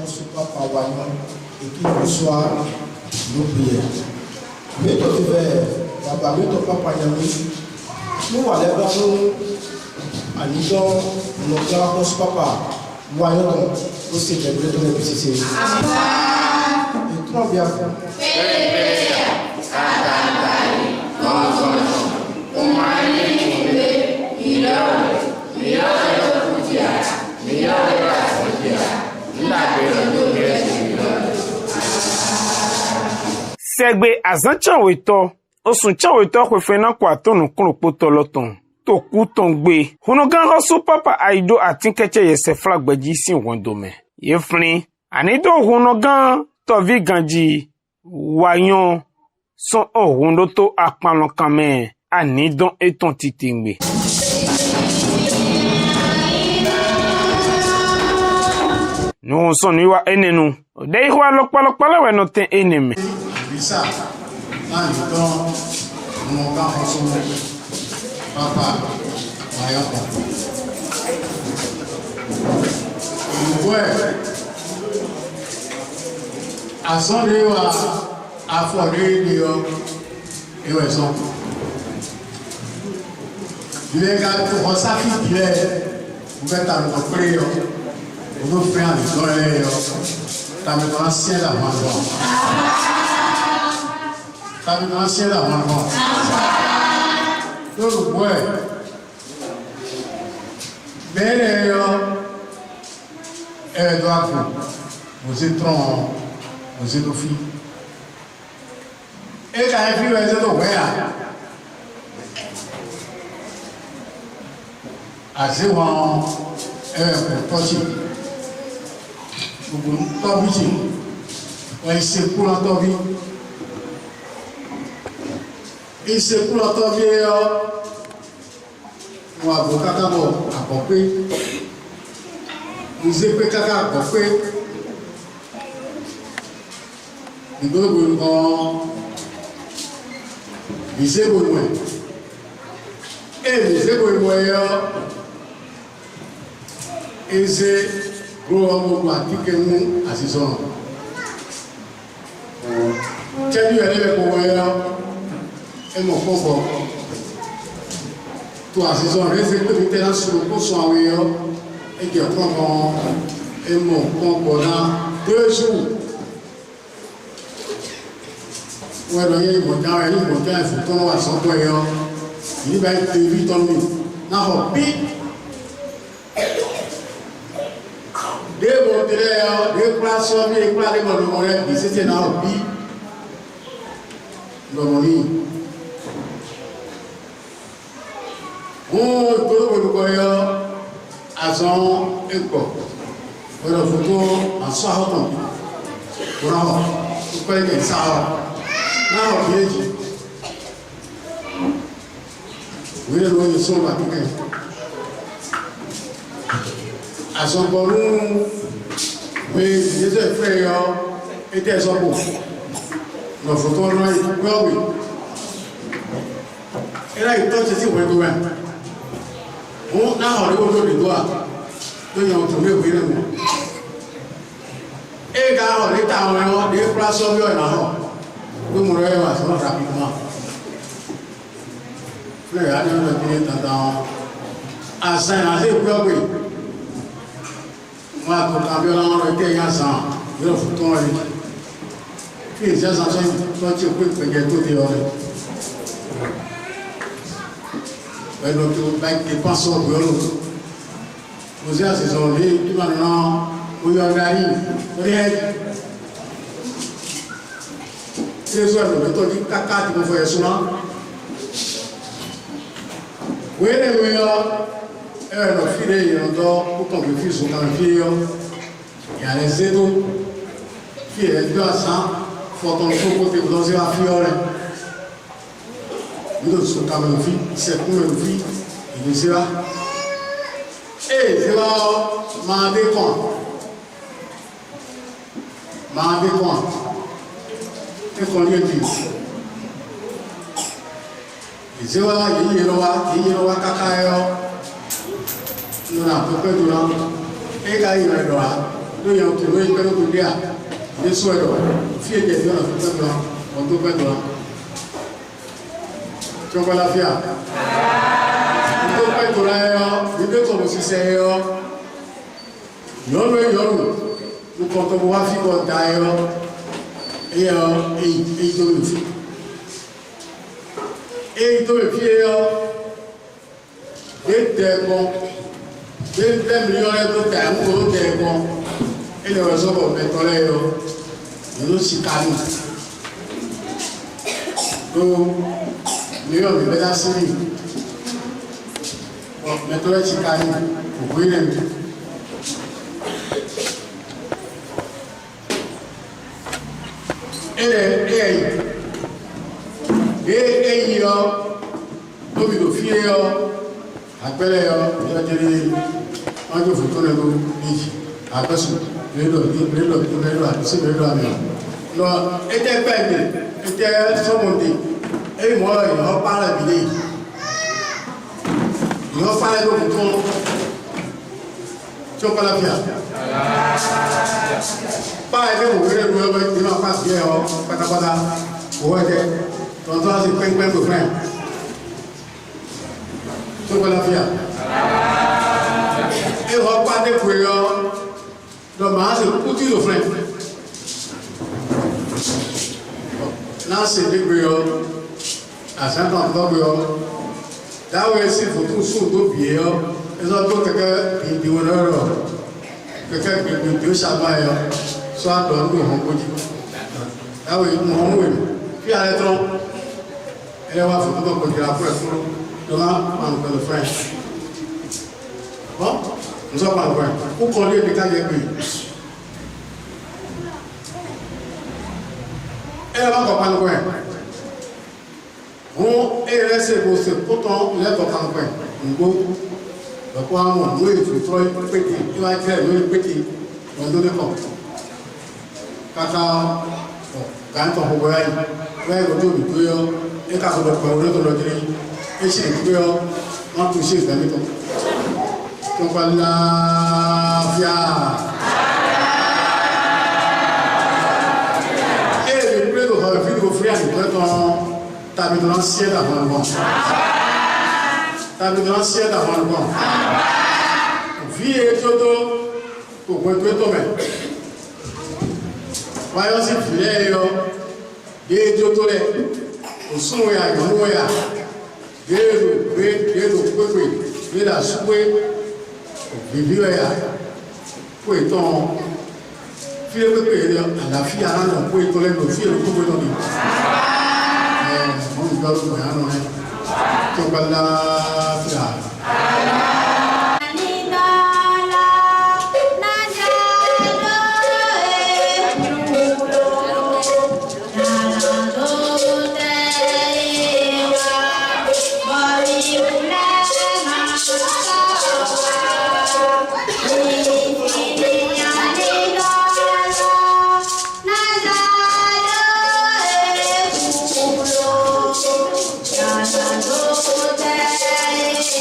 reçu Papa Wagnon et qu'il reçoit nos prières. Mais tout est vert, là-bas, mais tout Papa Yami, nous allons voir nous, à l'idon, nos grands reçu Papa Wagnon, nous célébrer tous les petits. Et tout bien. Segbe azancha weto osuncha weto kwefena kwa tonu krupoto loton to kutongbe honogan hosu papa aido atinkeche yese flagbeji sin wondome yefrin anido honogan to vi ganji wayon son ohundo to apanlo kame anidon eton titingbe no son niwa enenu de ihwa lokpalokpala we no ten eneme Bisa, então, não dá para sumir, papá, maior papá. A ação de eu a forei de eu é só. Legal, tu roça que é, o que tá no freio, o do freio do freio, tá me dando assim da mão. Sabe não ser da mão. Tudo bom. Bem, eu do aco. Você tron, você do fim. E já é filho é do wea. Assim vão pode. O tobi. Vai ser pula tobi. Esse pulo também o avô acabou a copê, o zepe caca copê, e do mundo dizer bom dizer bom esse globo aqui que não assistam, quer dizer bom é mon convo. Toi, ces hommes, les écoutes de sur le cours sont et qui prend et mon convo là 2 jours. Ouais, donc il faut qu'on va s'en faire. Il va être 8 ans. Non, puis, des montées, des places, des places, des montées, des c'était dans le pays. Todo mundo conhece ação eco. Quando ficou a sua rota, o pai que sabe, não o beijo. O ele não é só uma coisa. Ação por mas esse freio é até só bom. No futuro não é igual. Era então se foi do bem. Na hora eu vou do lá. Eu não tô meu filho. E ga hora tá o de prazo meu na hora. Eu morei lá só rápido lá. Falei, a gente não tem tanta a cena de próprio. Mas o cabelo não tem ação. Eu futuro ali. Fiz essa ação, só tinha que pegar tudo de hora. Donc, il pense au bureau. Vous avez ces envies, tout maintenant, vous y arrivez. C'est ça, le méthode du caca qui me fait souvent. Oui, les meilleurs, le filet, il y a pour qu'on puisse fils ou quand le fille, il y a les édos, qui est 200, faut qu'on faut côté vous dans la fiole. Nous sommes quand même filles, c'est pour une fille, il dit ça. Et c'est là, m'en décompte. Et qu'on lui dit. Et c'est là, il y a caca, nous n'avons pas de l'an. Et là, il y a le droit. lóye òkè lóye pẹ́ lóko dé à ní sọ ẹ̀dọ̀ fi èjẹ̀ tí wọ́n fi pẹ́ lọ ọdún pẹ́ lọ tí wọ́n pẹ́ láfíà tó pẹ́ tó ra ẹyọ ìdí tó mo ṣiṣẹ́ ẹyọ yọ̀ọ́nù ẹ̀yọ́nù lóko tó mo wá fi kọ́ da ẹyọ ẹyọ èyí tó lè fi èyí tó lè fi ẹyọ ètè ẹ̀kọ́ ètè mílíọ̀nù tó tẹ̀ ń kó tẹ̀ ẹ̀kọ́ ẹ̀yẹ wọ́n sọ̀rọ̀ mẹ́tọ́ lẹ́yọ ìlú Chicago tó mílíọ̀nù bẹ́ẹ̀ sí ní mẹ́tọ́ lẹ́ Chicago òkú ilẹ̀ mi. Èyí yọ tóbi tó fi yọ àpẹẹrẹ yọ ìjọjẹrẹ ọjọ́ fòtó lẹ́nu méjì àpẹsùn lẹ́lọ àti lẹ́lọ àmì lọ ẹjẹ́ pẹ́ẹ̀gbẹ̀ ẹjẹ́ sọ́mọ̀dé èyí mọ́ ìyọ́ pààrẹ̀ ìbílẹ̀ ìyọ́ pààrẹ̀ lókùn tó tí ó pàlá fi à báyìí ní òwúrẹ́ lẹ́nu ẹgbẹ́ ìdínà pàṣẹ ẹ̀ ọ pátápátá owó ẹ̀jẹ̀ tọ́ntọ́ á sì pẹ́ńpẹ́ tó fẹ́ tí ó pàlá fi à ẹ̀họ́ pàdé pé ọ lọ máa sì kú tí lò fẹ́ náà sì dé pé ọ àṣẹ́ntàn tó pé ọ dáwọ́ ẹ̀ sì fòtún sùn tó bìí ọ ẹ̀sọ́ tó kẹ́kẹ́ ìdíwọ̀ lọ́rọ̀ kẹ́kẹ́ ìgbìyànjú ṣàbáyọ sọ àtọ̀ ń gbé wọn kójú dáwọ́ ìlú wọn wò ní kí ààrẹ tán ẹlẹ́wà fòtún tó kọjú àpò ẹ̀fún lọ́wọ́ àwọn pẹ̀lú french ọ́ ń sọ pàǹkọ́ ẹ̀ ó kọ́ lé ẹ̀dẹ́ká yẹ pé ẹlẹ́wà kọ̀ pàǹkọ́ ẹ̀ wọ́n ẹ̀rẹ́ ṣe kò ṣe kó tán lẹ́tọ̀ pàǹkọ́ ẹ̀ ǹgbó lọ́pọ̀ àwọn ọ̀nà ìfòtọ́ pété tí wọ́n jẹ́ ìlú pété lọ́dún lẹ́kọ̀ọ́ kàkà gàǹtọ̀ gbogbo ayé wọ́n ẹ̀rọ tó dùn tó yọ ẹ̀ka gbọdọ̀ pẹ̀lú lọ́tọ̀lọ́ kiri ẹ̀ṣẹ̀ tó yọ wọ́n tún ṣe ìgbà nìkan tó pa láàfíà. èrè ìpínlẹ̀ tó kọ̀ fídíò fúrí àdìpẹ́ tán tàbí tó ń ṣe é dàbọ̀ nǹkan tàbí tó ń ṣe é dàbọ̀ nǹkan vie todo kò pẹ́ tó mẹ́ wáyọ́ sí fìlẹ̀ yọ déédó tó lẹ̀ òsùnwó ya ìyọ̀nwó ya déédó pépè déédà súpé bìbí ya kó ìtàn fílẹ̀ pépè yẹ àlàáfíà ránà kó ìtàn lẹ́nu fílẹ̀ kó pé lọ́dún wọ́n ń gbọ́dọ̀ pé àánú rẹ̀ tó gbá láàfíà. I'm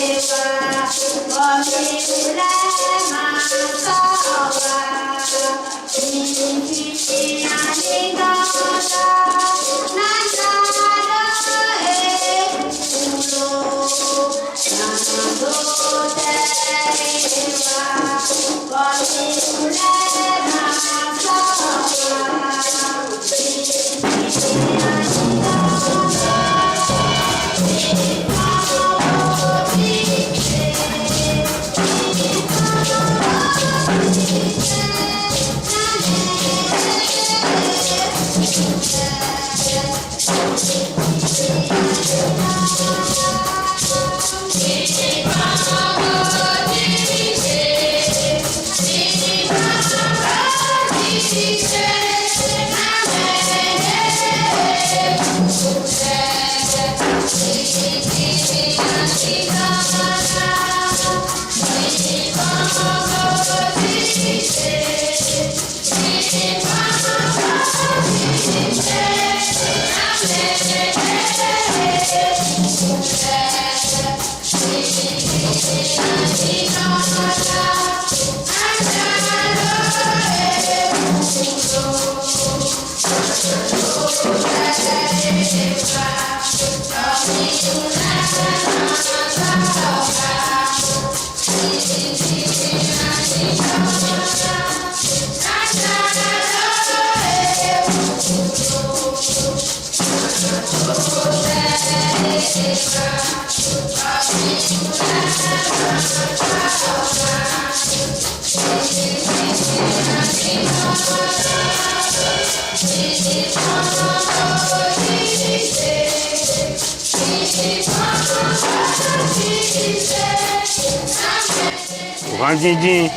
Ranjinjin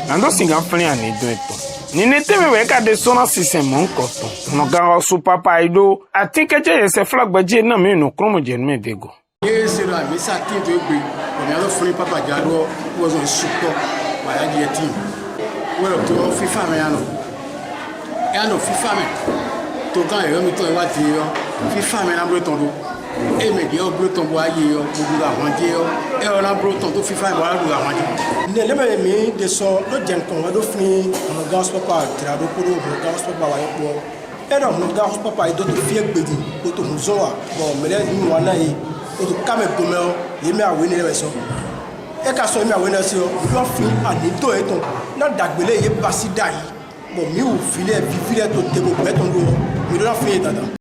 ando singa flen ani do eto nine teme we ka de sona system mon koto no ga su papa ido atinkeje yese flagbaje na me no kromo je me bego c'est là mais ça qui veut que on a le fond papa jado was on support wala di team wala to fifa me ano fifa me to kan yo mi to wa ti yo fifa me na breton do e me di o breton bo aye yo bu la hanje yo e o na breton to fifa bo la du la hanje ne le me mi de so lo jen kon do fini no gas papa trado ko do gas papa wa yo e do no gas papa do to fie gbedi ko to zo wa bo me le ni wa na yi o to kame gomeo ye me awe ni le so e ka so mi awe na si o lo fi ani to e ton na dagbele ye basi dai bo mi o file vivile to debo beton do mi do na fi dada